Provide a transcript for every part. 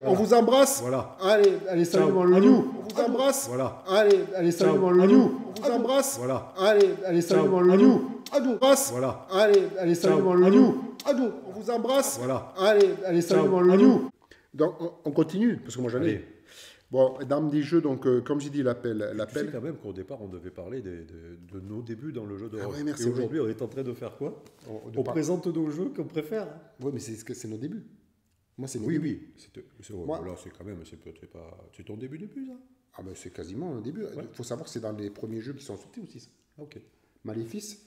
On vous embrasse. Voilà. Allez, salut mon loulou. On vous embrasse. Voilà. Allez, salut mon loulou. On vous embrasse. Voilà. Allez, salut mon loulou. Voilà. Allez, salut mon loulou. On vous embrasse. Voilà. Allez, salut mon loulou. Donc, on continue, parce que moi j'en ai. Bon, Dame des jeux, donc, comme j'ai dit, l'appel. Tu sais quand même qu'au départ, on devait parler de nos débuts dans le jeu de rôle. Ouais, merci. Et aujourd'hui, on est en train de faire quoi? On présente nos jeux qu'on préfère. Oui, mais c'est nos débuts. Moi, c'est Oui. Moi- Là, c'est quand même, c'est ton début, ça. Ah ben, c'est quasiment un début. Il faut savoir que c'est dans les premiers jeux qui sont sortis aussi, ça. Ok. Maléfice.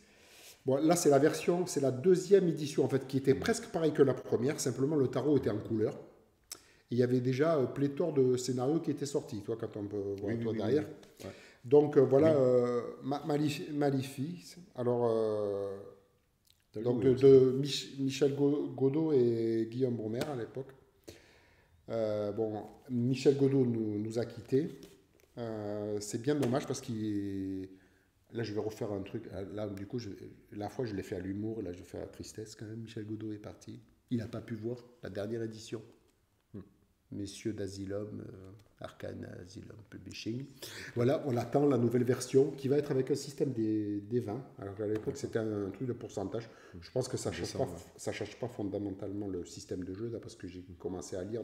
Bon, là, c'est la deuxième édition, en fait, qui était presque pareil que la première. Simplement, le tarot était en couleur. Il y avait déjà pléthore de scénarios qui étaient sortis, toi, quand on peut voir derrière. Oui. Ouais. Donc, voilà, Maléfice. Alors, donc, de Michel Godot et Guillaume Brommer à l'époque. Bon, Michel Godot nous a quittés. C'est bien dommage parce qu'il... Là, je vais refaire un truc. Là, du coup, la fois, je l'ai fait à l'humour. Là, je fais à la tristesse quand même. Michel Godot est parti. Il n'a pas pu voir la dernière édition. Messieurs d'Asylum, Arcane Asylum Publishing. Voilà, on attend la nouvelle version qui va être avec un système des vins. Alors à l'époque, c'était un truc de pourcentage. Je pense que ça ne change pas fondamentalement le système de jeu, là, parce que j'ai commencé à lire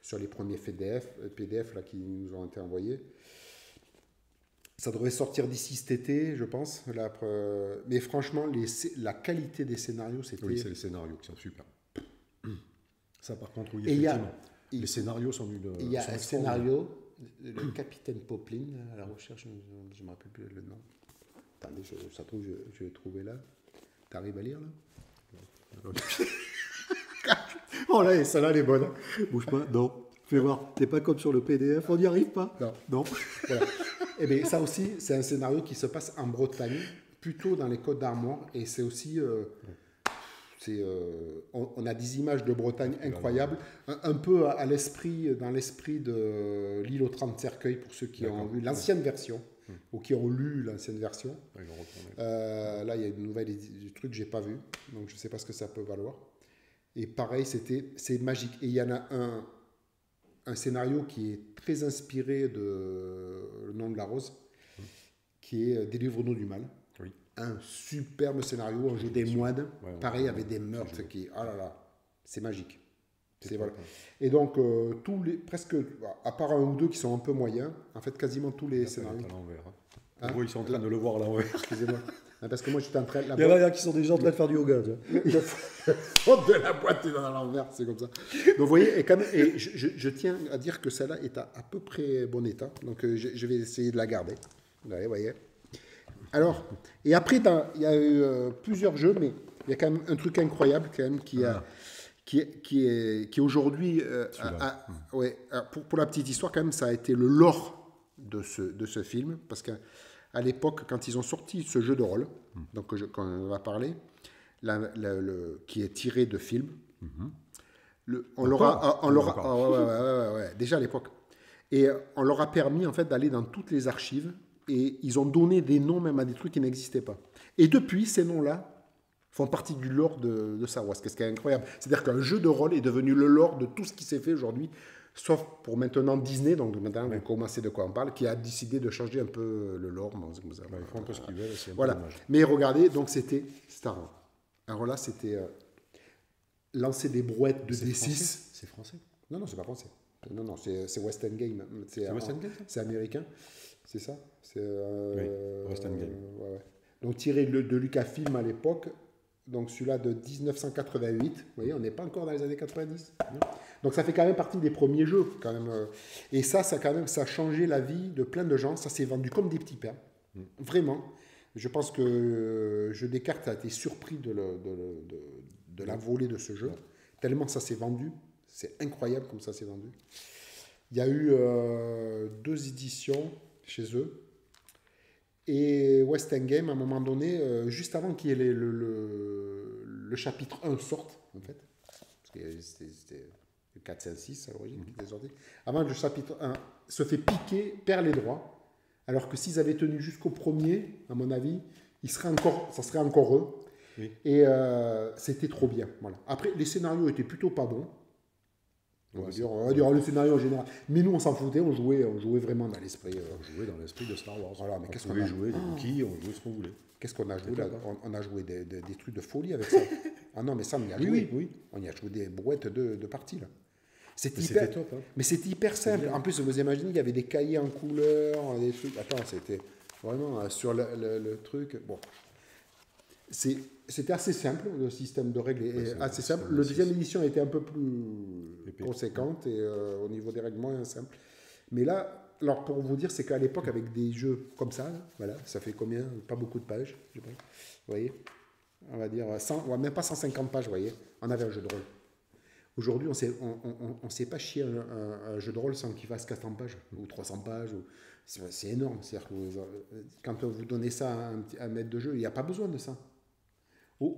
sur les premiers PDF là, qui nous ont été envoyés. Ça devrait sortir d'ici cet été, je pense. Mais franchement, la qualité des scénarios, c'était... Oui, c'est les scénarios qui sont super. Ça, par contre, oui, effectivement. Les scénarios sont d'une... Il y a un scénario, le capitaine Poplin, à la recherche, je ne me rappelle plus le nom. Attendez, ça trouve, je vais trouver là. Tu arrives à lire là? Oh là, celle-là, elle est bonne. Bouge pas, non. Fais voir, t'es pas comme sur le PDF, on n'y arrive pas. Non. Voilà. Et bien, ça aussi, c'est un scénario qui se passe en Bretagne, plutôt dans les Côtes d'Armor, et c'est aussi... on a des images de Bretagne incroyables, un peu dans l'esprit de l'île aux 30 cercueils, pour ceux qui ont vu l'ancienne version, ou qui ont lu l'ancienne version. Là, il y a une nouvelle truc que je n'ai pas vu, donc je ne sais pas ce que ça peut valoir. Et pareil, c'est magique. Et il y en a un scénario qui est très inspiré de Le Nom de la Rose, qui est Délivre-nous du mal. Un superbe scénario, un jeu des moines, pareil, avec des meurtres qui... Oh là là, c'est magique. Voilà. Et donc, presque, à part un ou deux qui sont un peu moyens, en fait, quasiment tous les scénarios... À l'envers. Oui, ils sont en train de le voir à l'envers. Excusez-moi. Parce que moi, j'étais en train... Il y en a qui sont déjà en train de faire du yoga. Le fond de la boîte est à l'envers, c'est comme ça. Donc, vous voyez, et je tiens à dire que celle-là est à peu près bon état. Donc, je vais essayer de la garder. Vous voyez. Alors, et après, il y a eu plusieurs jeux, mais il y a quand même un truc incroyable quand même qui est aujourd'hui... pour la petite histoire, quand même, ça a été le lore de ce film, parce qu'à l'époque, quand ils ont sorti ce jeu de rôle, donc quand on va parler, qui est tiré de films, déjà à l'époque, et on leur a permis en fait d'aller dans toutes les archives. Et ils ont donné des noms même à des trucs qui n'existaient pas. Et depuis, ces noms-là font partie du lore de Star Wars, ce qui est incroyable. C'est-à-dire qu'un jeu de rôle est devenu le lore de tout ce qui s'est fait aujourd'hui, sauf pour maintenant Disney, donc maintenant vous commencez de quoi on parle, qui a décidé de changer un peu le lore. Ils font un peu ce qu'ils veulent, c'est un peu dommage. Mais regardez, donc c'était Star Wars. Alors là, c'était lancer des brouettes de D6. C'est français? Non, c'est pas français. Non, c'est West End Game. C'est West End Game? C'est américain. C'est ça? West End Game. Ouais. Donc tiré de Lucasfilm à l'époque, donc celui-là de 1988, vous voyez, on n'est pas encore dans les années 90. Donc ça fait quand même partie des premiers jeux, quand même. Et ça a changé la vie de plein de gens, ça s'est vendu comme des petits pains, vraiment. Je pense que Jeu des cartes a été surpris de la volée de ce jeu, tellement ça s'est vendu, c'est incroyable comme ça s'est vendu. Il y a eu 2 éditions chez eux. Et West End Game, à un moment donné, juste avant qu'il y ait le chapitre 1 sorte, en fait, parce que c'était le 4, 5, 6 à l'origine qui était sorti, avant que le chapitre 1 se fait piquer, perd les droits, alors que s'ils avaient tenu jusqu'au premier, à mon avis, ça serait encore eux. Oui. Et c'était trop bien. Voilà. Après, les scénarios étaient plutôt pas bons. On va dire le scénario en général. Mais nous, on s'en foutait, on jouait vraiment dans l'esprit. On jouait dans l'esprit de Star Wars. Voilà, mais qu'est-ce qu'on a joué des Wookiees, on jouait ce qu'on voulait. Qu'est-ce qu'on a joué là? On a joué des trucs de folie avec ça. Ah non, mais ça, on y a joué. Oui. On y a joué des brouettes de parties, là. C'était top. Hein. Mais c'était hyper simple. En plus, vous imaginez, il y avait des cahiers en couleur, des trucs. Attends, c'était vraiment sur le truc. Bon. C'était assez simple, le système de règles est assez simple. Le deuxième édition était un peu plus conséquente et au niveau des règles moins simple. Mais là, alors pour vous dire, c'est qu'à l'époque, avec des jeux comme ça, voilà, ça fait combien? Pas beaucoup de pages, je sais pas. Vous voyez, on va dire 100, même pas 150 pages, vous voyez, on avait un jeu de rôle. Aujourd'hui, on ne sait pas chier un jeu de rôle sans qu'il fasse 400 pages ou 300 pages. C'est énorme. C'est-à-dire que quand vous donnez ça à un maître de jeu, il n'y a pas besoin de ça. Tu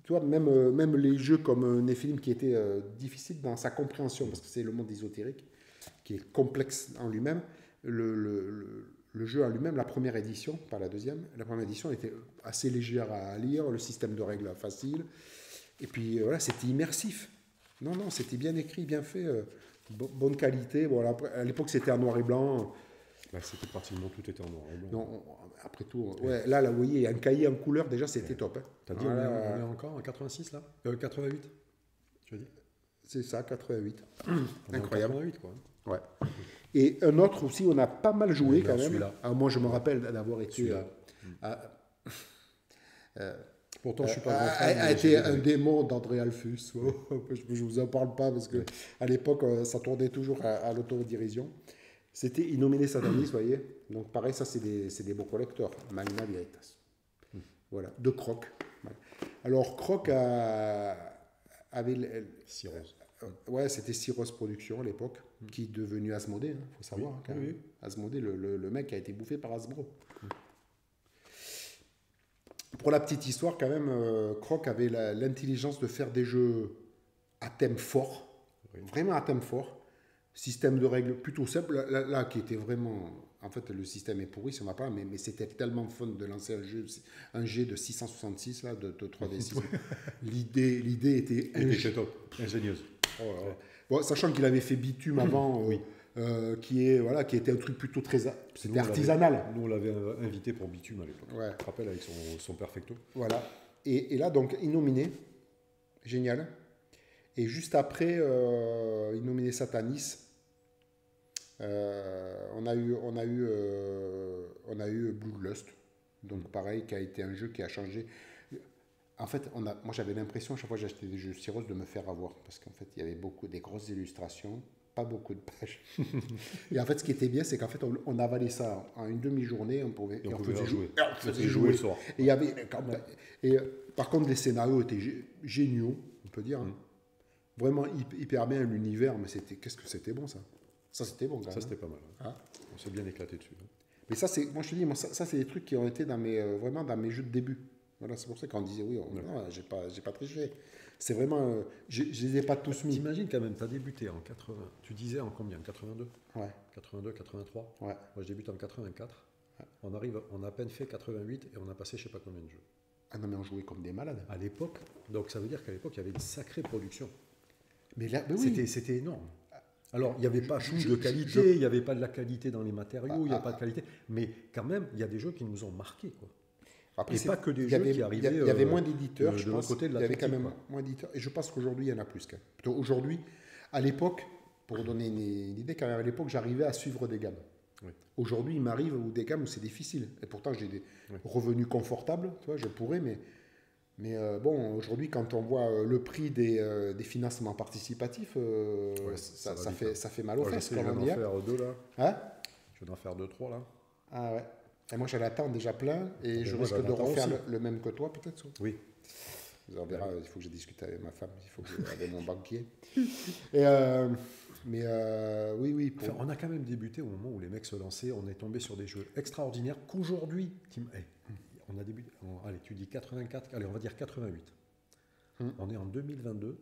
vois, même les jeux comme Nephilim qui étaient difficiles dans sa compréhension, parce que c'est le monde ésotérique, qui est complexe en lui-même, le jeu en lui-même, la première édition, pas la deuxième, la première édition était assez légère à lire, le système de règles facile, et puis voilà, c'était immersif. Non, c'était bien écrit, bien fait, bonne qualité. Bon, à l'époque, c'était en noir et blanc. C'était pratiquement tout était en noir et blanc. Non, après tout, ouais, là, vous voyez, un cahier en couleur, déjà, c'était top. Hein. T'as dit, on est encore en 86, là 88, tu as dit? C'est ça, 88. Incroyable. 88, quoi. Ouais. Et un autre aussi, on a pas mal joué quand même. Alors, moi, je me rappelle d'avoir été... Pourtant, je suis pas grand fan. A été un démon d'André Alphus. Je vous en parle pas parce que à l'époque, ça tournait toujours à l'autodérision. C'était Innomine Satanis, vous voyez. Donc pareil, ça c'est des beaux collecteurs. Magna Veritas. Voilà, de Croc. Alors Croc avait... Cyros. Ouais, c'était Cyros Productions à l'époque, qui est devenu Asmodée, il faut savoir. Oui. Asmodée, le mec a été bouffé par Hasbro. Pour la petite histoire, quand même, Croc avait l'intelligence de faire des jeux à thème fort, vraiment à thème fort. Système de règles plutôt simple, là qui était vraiment... En fait, le système est pourri, ça ne va pas, mais c'était tellement fun de lancer un jet de 666, là, de 3D6. L'idée était top, ingénieuse. Bon, sachant qu'il avait fait Bitume avant... qui était un truc plutôt très c'était artisanal. Nous, on l'avait invité pour Bitume à l'époque. Ouais. Je te rappelle, avec son Perfecto. Voilà. Et là, donc, Innominé, génial. Et juste après Innominé Satanis, on a eu Bloodlust. Donc, pareil, qui a été un jeu qui a changé. En fait, moi, j'avais l'impression, à chaque fois que j'achetais des jeux Cyros, de me faire avoir. Parce qu'en fait, il y avait des grosses illustrations. Pas beaucoup de pages. Et en fait, ce qui était bien, c'est qu'en fait, on avalait ça en une demi-journée, on pouvait jouer. On faisait jouer le soir. Et par contre, les scénarios étaient géniaux, on peut dire. Vraiment hyper bien l'univers, mais qu'est-ce que c'était bon ça. Ça c'était bon. Ça c'était pas mal. Hein. On s'est bien éclaté dessus. Hein. Mais ça c'est, moi je te dis, ça c'est des trucs qui ont été vraiment dans mes jeux de début. Voilà, c'est pour ça qu'on disait oui, non, j'ai pas triché. C'est vraiment... je ne les ai pas tous mis. T'imagines quand même, tu as débuté en 80. Tu disais en combien? 82? Ouais. 82, 83? Ouais. Moi, je débute en 84. Ouais. On a à peine fait 88 et on a passé je ne sais pas combien de jeux. Ah non, mais on jouait comme des malades. À l'époque, donc ça veut dire qu'à l'époque, il y avait une sacrée production. Mais là, oui. C'était énorme. Alors, il n'y avait pas de qualité, il n'y avait pas de la qualité dans les matériaux, il n'y a pas de qualité. Mais quand même, il y a des il nous ont marqués, quoi. Après, et pas que des jeux qui arrivaient. Il y avait moins d'éditeurs, je pense. Côté de il y avait quand même moins d'éditeurs. Et je pense qu'aujourd'hui, il y en a plus. Aujourd'hui, à l'époque, pour donner une idée, quand même, à l'époque, j'arrivais à suivre des gammes. Oui. Aujourd'hui, il m'arrive des gammes où c'est difficile. Et pourtant, j'ai des revenus confortables. Tu vois, je pourrais, mais bon, aujourd'hui, quand on voit le prix des financements participatifs, ça fait mal aux fesses. Je vais en faire 2 là. Hein? Je vais en faire 2, 3 là. Ah ouais. Et moi, j'en attends déjà plein et je risque de refaire le même que toi, peut-être. Oui. On verra, il faut que je discute avec ma femme, il faut que avec mon banquier. Oui. Enfin, on a quand même débuté au moment où les mecs se lançaient, on est tombé sur des jeux extraordinaires qu'aujourd'hui, on a débuté, allez, tu dis 84, allez, on va dire 88. On est en 2022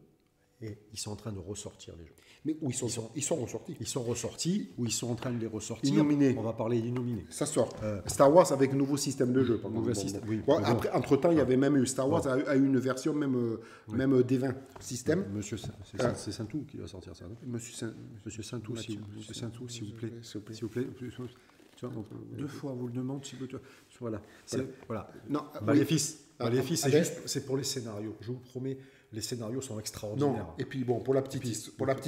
et ils sont en train de ressortir les jeux. Mais où ils sont ressortis. Ils sont ressortis ou ils sont en train de les ressortir. Innominés. On va parler d'innominés. Ça sort. Star Wars avec un nouveau système de jeu. Oui, bon, après, entre-temps, il y avait même eu Star Wars a eu une version même D20 système. Monsieur, c'est Saintou qui va sortir ça, non? Monsieur Saintou, s'il vous plaît. S'il vous plaît. Tu vois, deux fois, vous le demandez. Voilà. Voilà. Non, Maléfice. Maléfice, c'est pour les scénarios. Je vous promets, les scénarios sont extraordinaires. Non. Et puis bon, pour la petite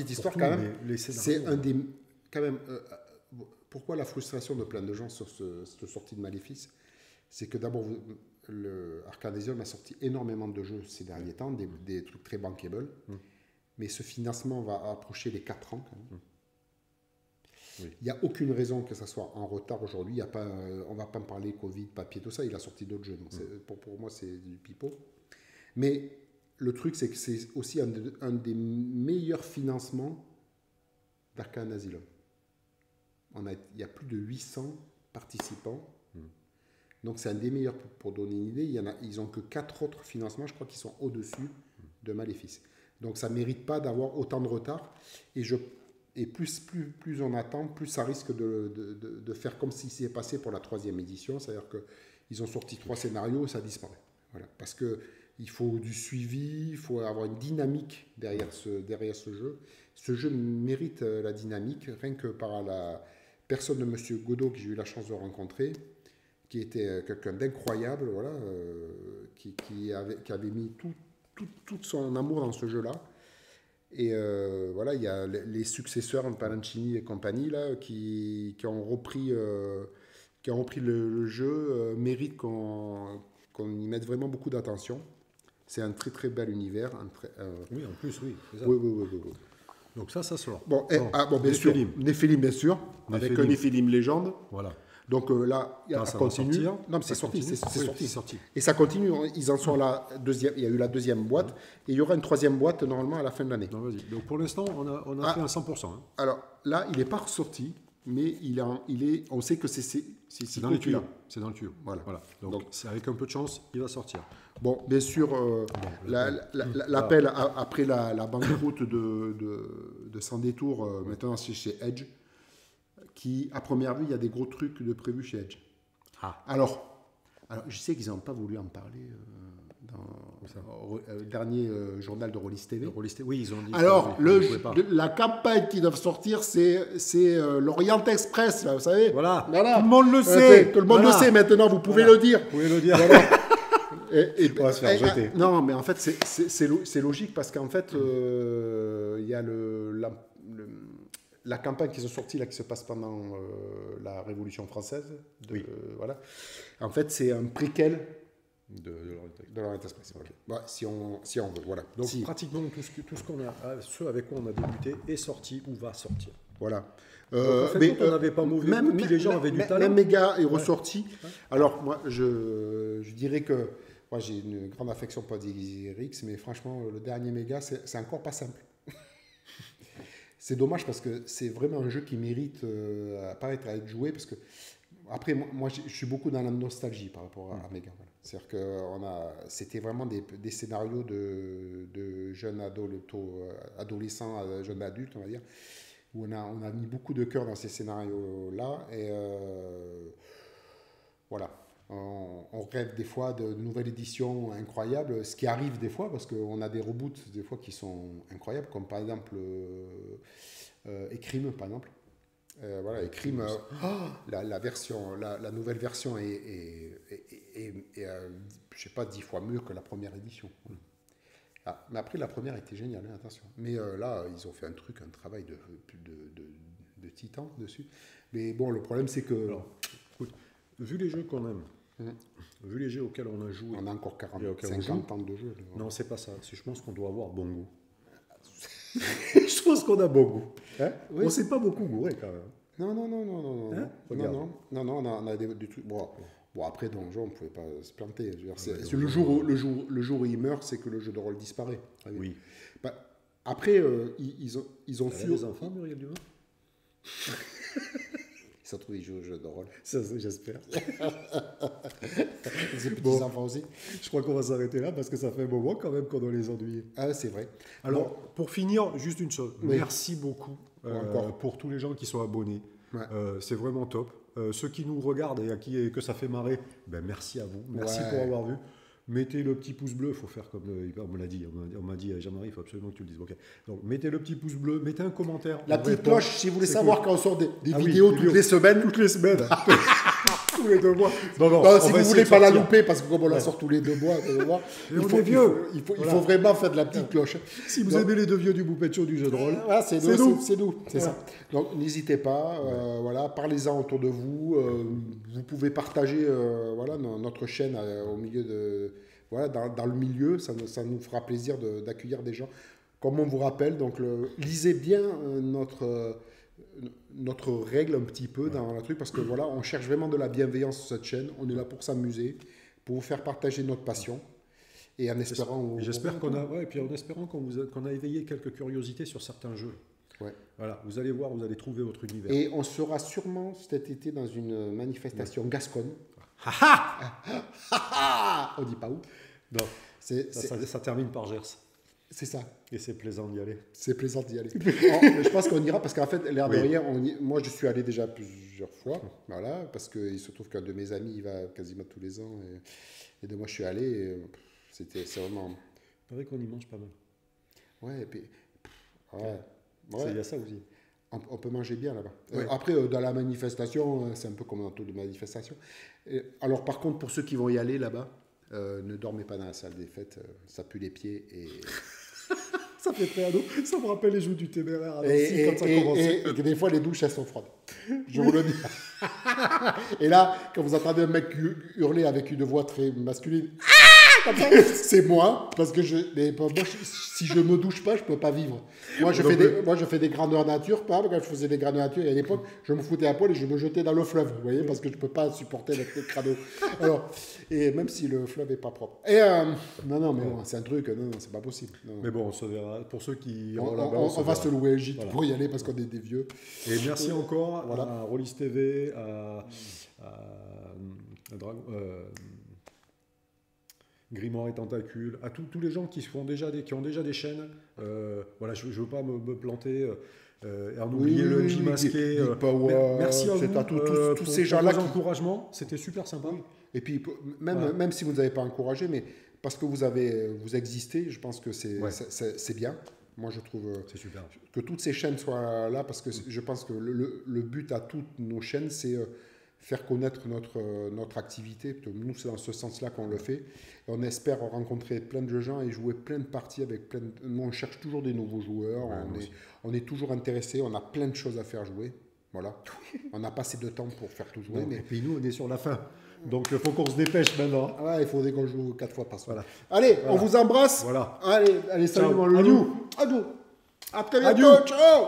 histoire quand même, c'est un des quand même. Pourquoi la frustration de plein de gens sur cette sortie de Maléfice, c'est que d'abord Arcanesium a sorti énormément de jeux ces derniers temps, des trucs très bankable, mais ce financement va approcher les 4 ans quand même. Oui. Il n'y a aucune raison que ça soit en retard aujourd'hui. On ne va pas me parler Covid, papier, tout ça. Il a sorti d'autres jeux. Donc pour moi, c'est du pipeau. Mais le truc, c'est que c'est aussi un des meilleurs financements d'Arcane Asylum. Il y a plus de 800 participants. Donc c'est un des meilleurs. Pour donner une idée, ils n'ont que 4 autres financements, je crois, qui sont au-dessus de Maléfice. Donc ça ne mérite pas d'avoir autant de retard. Et plus on attend, plus ça risque de faire comme si c'est passé pour la 3e édition. C'est-à-dire qu'ils ont sorti 3 scénarios et ça disparaît. Voilà. Parce qu'il faut du suivi, il faut avoir une dynamique derrière ce jeu. Ce jeu mérite la dynamique, rien que par la personne de M. Godot que j'ai eu la chance de rencontrer, qui était quelqu'un d'incroyable, voilà, qui avait mis tout son amour dans ce jeu-là. Et voilà, il y a les successeurs de Palancini et compagnie là, qui ont repris le jeu, méritent qu'on y mette vraiment beaucoup d'attention. C'est un très très bel univers. Oui, en plus, oui. Oui. Donc ça sort. Bon, bien sûr. Néphilim, bien sûr. Avec un Néphilim légende. Voilà. Donc là, ça continue. Non, mais c'est sorti. Et ça continue. Ils en sont à la deuxième. Il y a eu la 2e boîte. Et il y aura une 3e boîte normalement à la fin de l'année. Donc pour l'instant, on a fait un 100%. Hein. Alors là, il n'est pas ressorti, mais on sait que c'est dans les tuyaux. C'est dans le tuyau. Voilà. Donc avec un peu de chance, il va sortir. Bon, bien sûr, l'appel après la banqueroute de Sans Détour, maintenant c'est chez Edge. Qui, à première vue, il y a des gros trucs de prévus chez Edge. Alors, je sais qu'ils n'ont pas voulu en parler dans le dernier journal de Rollis TV. Oui, ils ont dit. Alors, la campagne qui doit sortir, c'est l'Orient Express, là, vous savez. Voilà. Tout le monde le sait. Tout le monde le sait maintenant, vous pouvez le dire. Vous pouvez le dire. Voilà. On va se faire jeter. Non, mais en fait, c'est logique parce qu'en fait, il y a la campagne qui est sortie là, qui se passe pendant la Révolution française. Voilà. En fait, c'est un préquel de l'Orient Express. Voilà. Bah, si on veut, voilà. Donc pratiquement tout ce qu'on a, ce avec quoi on a débuté est sorti ou va sortir. Voilà. Mais on n'avait pas mauvais goût, puis les gens avaient du talent. Même Méga est ressorti. Ouais. Alors moi, je dirais que moi j'ai une grande affection pour DXRX, mais franchement, le dernier Méga, c'est encore pas simple. C'est dommage parce que c'est vraiment un jeu qui mérite à être joué parce que après moi je suis beaucoup dans la nostalgie par rapport à Méga. Voilà. C'est-à-dire que c'était vraiment des scénarios de jeunes adolescents à jeunes adultes, on va dire, où on a mis beaucoup de cœur dans ces scénarios-là et voilà. On rêve des fois de nouvelles éditions incroyables, ce qui arrive des fois parce qu'on a des reboots des fois qui sont incroyables, comme par exemple Écrime, par exemple. Voilà, Écrime, la nouvelle version est je sais pas, 10 fois mieux que la première édition. Mais après, la première était géniale, hein, attention. Mais là, ils ont fait un travail de titan dessus. Mais bon, le problème, c'est que... Alors, écoute, vu les jeux qu'on aime, vu les jeux auxquels on a joué... On a encore 50 ans de jeu. Non, c'est pas ça. Je pense qu'on doit avoir bon goût. Je pense qu'on a bon goût. Hein, oui. On s'est pas beaucoup gouré, quand même. Non. Hein, non, on a des trucs... Bon, après, dans le jeu, on ne pouvait pas se planter. Le jour où il meurt, c'est que le jeu de rôle disparaît. Oui. Bah, après, ils ont su... des enfants, Muriel Dumas. surtout ils jouent aux jeux de rôle. Ça, j'espère. Les petits enfants aussi. Je crois qu'on va s'arrêter là parce que ça fait un moment quand même qu'on doit les ennuyer. Ah, c'est vrai. Alors, pour finir, juste une chose. Oui. Merci beaucoup pour tous les gens qui sont abonnés. Ouais. C'est vraiment top. Ceux qui nous regardent et à qui que ça fait marrer, ben merci à vous. Merci pour avoir vu. Mettez le petit pouce bleu, il faut faire comme on me l'a dit, on m'a dit Jean-Marie, il faut absolument que tu le dises. Okay. Donc mettez le petit pouce bleu, mettez un commentaire. La petite cloche, si vous voulez savoir quand on sort des Ah vidéos toutes les semaines. Toutes les semaines. Tous les 2 mois. Non, si vous ne voulez pas la louper, parce que comme on la sort tous les 2 mois, il faut vraiment faire de la petite cloche. Si vous aimez les 2 vieux du Boupette Show du jeu de rôle, c'est nous. C'est ça. Donc n'hésitez pas, parlez-en autour de vous. Vous pouvez partager notre chaîne au milieu de... dans le milieu, ça nous fera plaisir d'accueillir des gens. Comme on vous rappelle, donc lisez bien notre règle un petit peu dans le truc, parce que on cherche vraiment de la bienveillance sur cette chaîne. On est là pour s'amuser, pour vous faire partager notre passion. Et en espérant... J'espère qu'on a, et puis en espérant qu'on a éveillé quelques curiosités sur certains jeux. Ouais. Voilà, vous allez voir, vous allez trouver votre univers. Et on sera sûrement cet été dans une manifestation gasconne. On dit pas où. Non, ça termine par Gers. C'est ça. Et c'est plaisant d'y aller. C'est plaisant d'y aller. Je pense qu'on ira parce qu'en fait, l'air de rien, moi je suis allé déjà plusieurs fois, parce qu'il se trouve qu'un de mes amis il va quasiment tous les ans et de moi je suis allé. Et c'est vraiment. C'est vrai qu'on y mange pas mal. Ouais, et puis. Il y a ça aussi. On peut manger bien là-bas. Ouais. Après, dans la manifestation, c'est un peu comme dans toutes les manifestations. Alors, par contre, pour ceux qui vont y aller là-bas, ne dormez pas dans la salle des fêtes. Ça pue les pieds et... Ça fait très ado. Ça me rappelle les jours du Téméraire. Et des fois, les douches, elles sont froides. Je vous le dis. Et là, quand vous entendez un mec hurler avec une voix très masculine... c'est moi, parce que si je me douche pas, je peux pas vivre. Moi, je fais des grandeurs nature. Quand je faisais des grandeurs nature, à l'époque, je me foutais à poil et je me jetais dans le fleuve, vous voyez, parce que je peux pas supporter le crado. Alors, et même si le fleuve est pas propre. Et non, mais bon, c'est un truc, non, c'est pas possible. Non. Mais bon, on se verra. Pour ceux qui on va se louer un gîte pour y aller parce qu'on est des vieux. Et merci encore à Rollis TV, à Grimoire et Tentacule, à tous les gens qui ont déjà des chaînes. Je ne veux pas me planter. En oublier le MJ masqué. Merci à vous tous ces gens-là. Pour vos encouragements, c'était super sympa. Et puis, même si vous n'avez pas encouragé, mais parce que vous existez, je pense que c'est bien. Moi, je trouve que toutes ces chaînes soient là, parce que je pense que le but à toutes nos chaînes, c'est faire connaître notre activité. Nous, c'est dans ce sens-là qu'on le fait. Et on espère rencontrer plein de gens et jouer plein de parties avec plein de... Nous, on cherche toujours des nouveaux joueurs. On est toujours intéressés. On a plein de choses à faire jouer. Voilà. On n'a pas assez de temps pour faire tout jouer. Et puis nous, on est sur la fin. Donc, il faut qu'on se dépêche maintenant. Ouais, il faudrait qu'on joue 4 fois par semaine. Allez, on vous embrasse. Voilà. Allez, salut mon loulou. Adieu. À très bientôt. Adieu. Ciao.